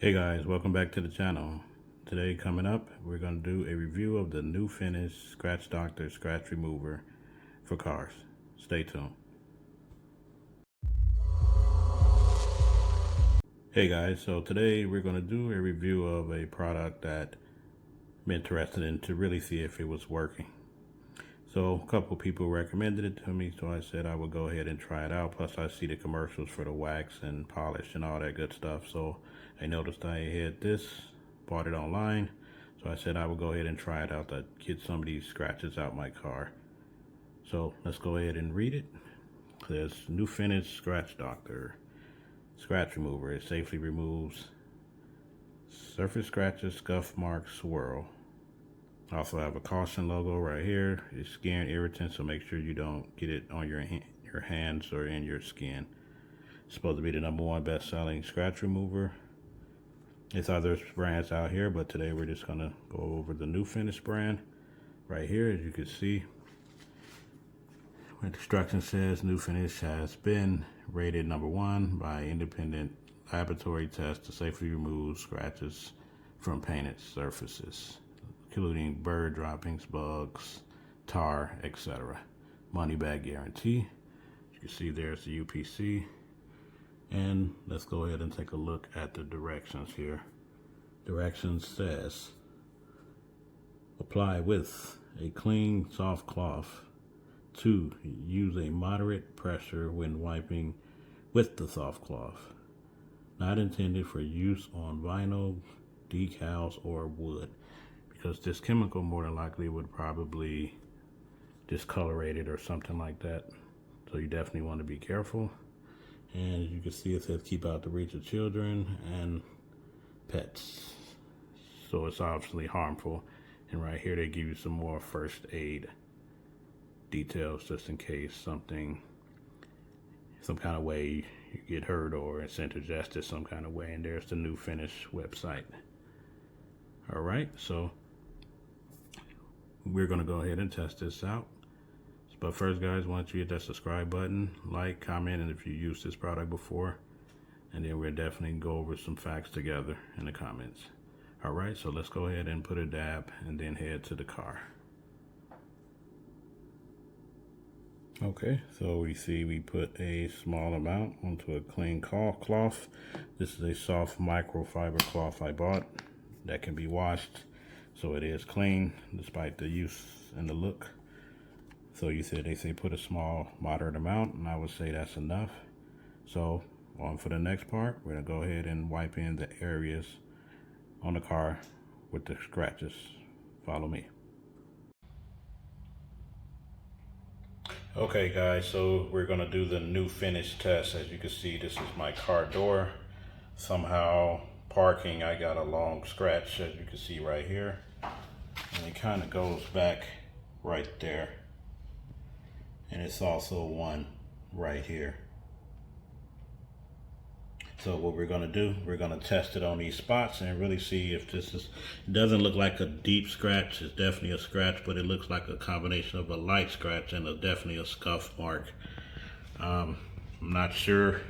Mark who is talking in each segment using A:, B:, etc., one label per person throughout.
A: Hey guys, welcome back to the channel. Today coming up, we're going to do a review of the nufinish Scratch Doctor scratch remover for cars. Stay tuned. Hey guys, so today we're going to do a review of a product that I'm interested in to really see if it was working. So a couple people recommended it to me, so I said I would go ahead and try it out. Plus I see the commercials for the wax and polish and all that good stuff. So I noticed I had this, bought it online. So I said I would go ahead and try it out to get some of these scratches out my car. So let's go ahead and read it. It says nufinish Scratch Doctor scratch remover. It safely removes surface scratches, scuff marks, swirl. Also have a caution logo right here. It's skin irritant, so make sure you don't get it on your hands or in your skin. It's supposed to be the #1 best-selling scratch remover. There's other brands out here, but today we're just gonna go over the nufinish brand right here. As you can see, the instruction says nufinish has been rated #1 by independent laboratory test to safely remove scratches from painted surfaces, including bird droppings, bugs, tar, etc. Money back guarantee. You can see there's the UPC. And let's go ahead and take a look at the directions here. Directions says, apply with a clean, soft cloth. 2. Use a moderate pressure when wiping with the soft cloth. Not intended for use on vinyl, decals, or wood, because this chemical more than likely would probably discolorate it or something like that. So you definitely want to be careful. And as you can see, it says keep out the reach of children and pets. So it's obviously harmful. And right here they give you some more first aid details just in case some kind of way you get hurt or it's intergested some kind of way. And there's the nufinish website. All right, so we're gonna go ahead and test this out. But first, guys, why don't you hit that subscribe button, like, comment, and if you used this product before, and then we'll definitely go over some facts together in the comments. All right, so let's go ahead and put a dab and then head to the car. Okay, so we see we put a small amount onto a clean cloth. This is a soft microfiber cloth I bought that can be washed, so it is clean despite the use and the look. So they say put a small, moderate amount, and I would say that's enough. So on for the next part, we're gonna go ahead and wipe in the areas on the car with the scratches. Follow me. Okay guys, so we're gonna do the nufinish test. As you can see, this is my car door. Somehow parking, I got a long scratch, as you can see right here. And it kind of goes back right there. And it's also one right here. So what we're gonna do, we're gonna test it on these spots and really see if this is, it doesn't look like a deep scratch. It's definitely a scratch, but it looks like a combination of a light scratch and definitely a scuff mark. I'm not sure if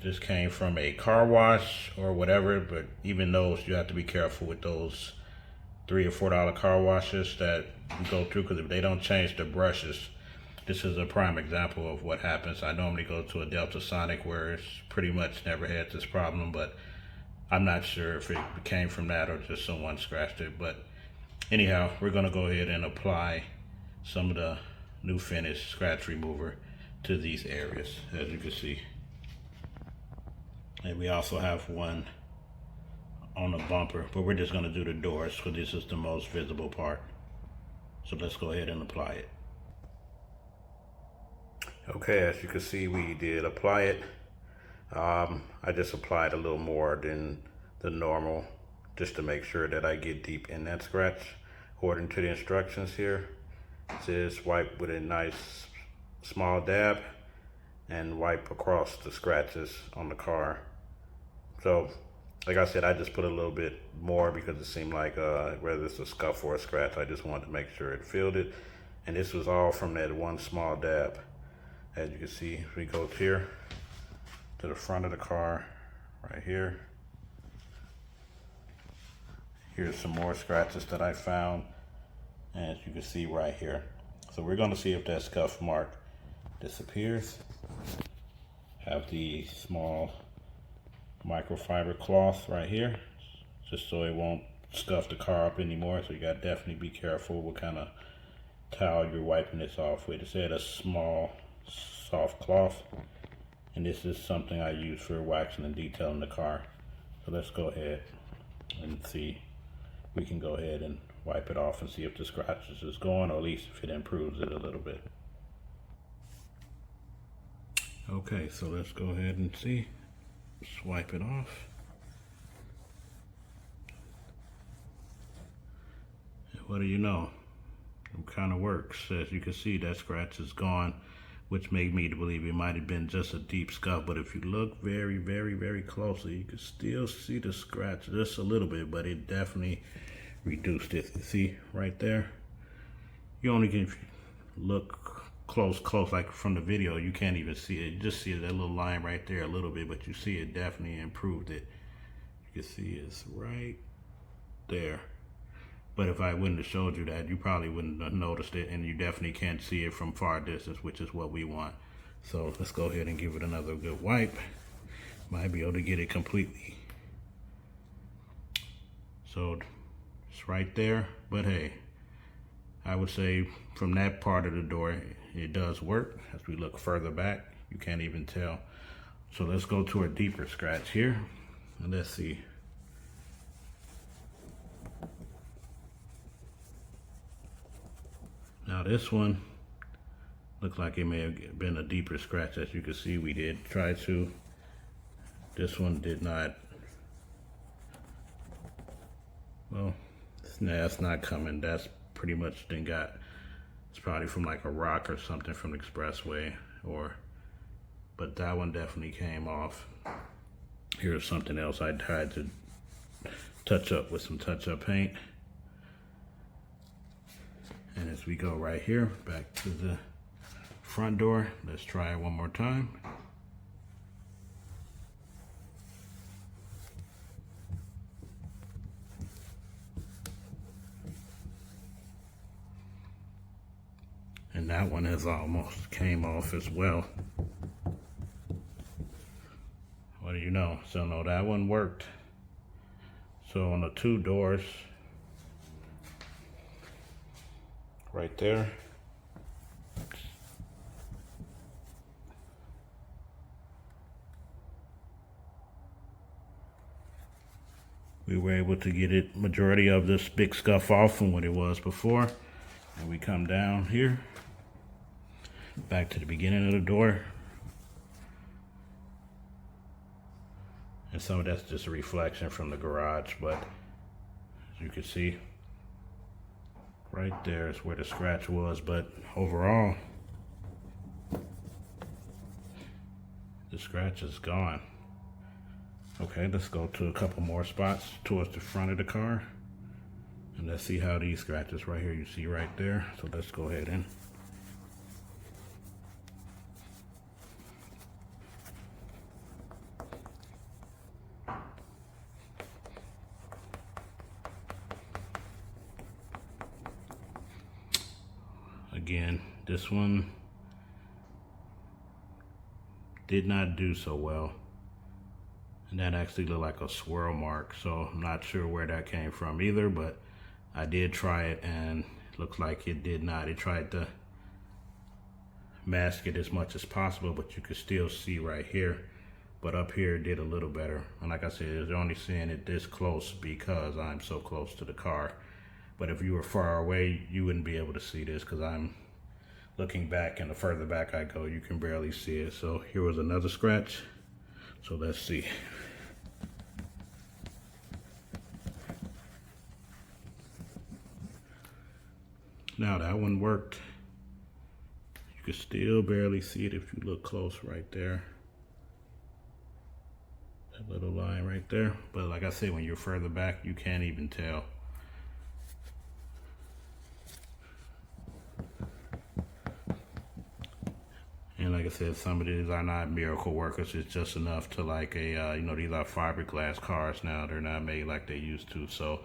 A: this came from a car wash or whatever, but even those, you have to be careful with those $3 or $4 car washes that you go through, because if they don't change the brushes, this is a prime example of what happens. I normally go to a Delta Sonic where it's pretty much never had this problem, but I'm not sure if it came from that or just someone scratched it. But anyhow, we're gonna go ahead and apply some of the nufinish scratch remover to these areas, as you can see. And we also have one on the bumper, but we're just gonna do the doors because this is the most visible part. So let's go ahead and apply it. Okay, as you can see, we did apply it. I just applied a little more than the normal, just to make sure that I get deep in that scratch. According to the instructions here, it says wipe with a nice small dab and wipe across the scratches on the car. So, like I said, I just put a little bit more because it seemed like whether it's a scuff or a scratch, I just wanted to make sure it filled it. And this was all from that one small dab. As you can see, we go here to the front of the car right here. here's some more scratches that I found, as you can see right here. So we're going to see if that scuff mark disappears. Have the small microfiber cloth right here, just so it won't scuff the car up anymore. So you got to definitely be careful what kind of towel you're wiping this off with. It said a small soft cloth, and this is something I use for waxing and detailing the car. So let's go ahead and see. We can go ahead and wipe it off and see if the scratches is gone, or at least if it improves it a little bit. Okay, so let's go ahead and see. Swipe it off. And what do you know? It kind of works. As you can see, that scratch is gone, which made me to believe it might have been just a deep scuff. But if you look very, very, very closely, you can still see the scratch just a little bit, but it definitely reduced it. See right there? You only can look close, like from the video, you can't even see it. You just see that little line right there a little bit, but you see it definitely improved it. You can see it's right there. But if I wouldn't have showed you that, you probably wouldn't have noticed it, and you definitely can't see it from far distance, which is what we want. So let's go ahead and give it another good wipe. Might be able to get it completely. So it's right there, but hey, I would say from that part of the door, it does work. As we look further back, you can't even tell. So let's go to a deeper scratch here, and let's see. Now this one looks like it may have been a deeper scratch. As you can see, we did try to. This one did not. Well, that's not coming. That's pretty much then got. It's probably from like a rock or something from the expressway, but that one definitely came off. Here's something else I tried to touch up with some touch-up paint. And as we go right here, back to the front door, let's try it one more time. And that one has almost came off as well. What do you know? So no, that one worked. So on the two doors, right there, we were able to get it majority of this big scuff off from what it was before. And we come down here, back to the beginning of the door. And some of that's just a reflection from the garage, but as you can see, right there is where the scratch was, but overall, the scratch is gone. Okay, let's go to a couple more spots towards the front of the car, and let's see how these scratches right here, you see right there. So let's go ahead and again, this one did not do so well. And that actually looked like a swirl mark. So I'm not sure where that came from either, but I did try it and it looks like it did not. It tried to mask it as much as possible, but you could still see right here. But up here it did a little better. And like I said, you're only seeing it this close because I'm so close to the car. But if you were far away, you wouldn't be able to see this because I'm looking back, and the further back I go, you can barely see it. So here was another scratch. So let's see. Now that one worked. You can still barely see it if you look close right there. That little line right there. But like I said, when you're further back, you can't even tell. And like I said, some of these are not miracle workers. It's just enough to like a, you know, these are fiberglass cars now. They're not made like they used to. So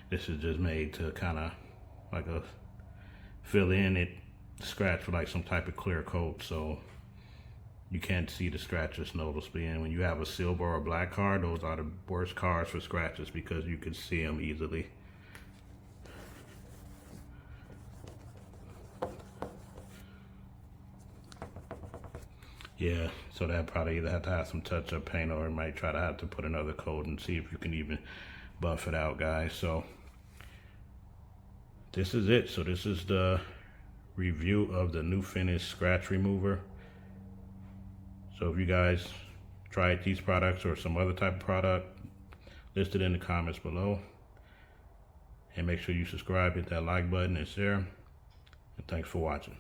A: This is just made to kind of like a fill in it scratch with like some type of clear coat, so you can't see the scratches noticeably. And when you have a silver or black car, those are the worst cars for scratches because you can see them easily. Yeah, so that probably either have to have some touch-up paint, or it might try to have to put another coat and see if you can even buff it out, guys. So this is it. So this is the review of the Nufinish scratch remover. So if you guys tried these products or some other type of product, list it in the comments below. And make sure you subscribe, hit that like button and share. And thanks for watching.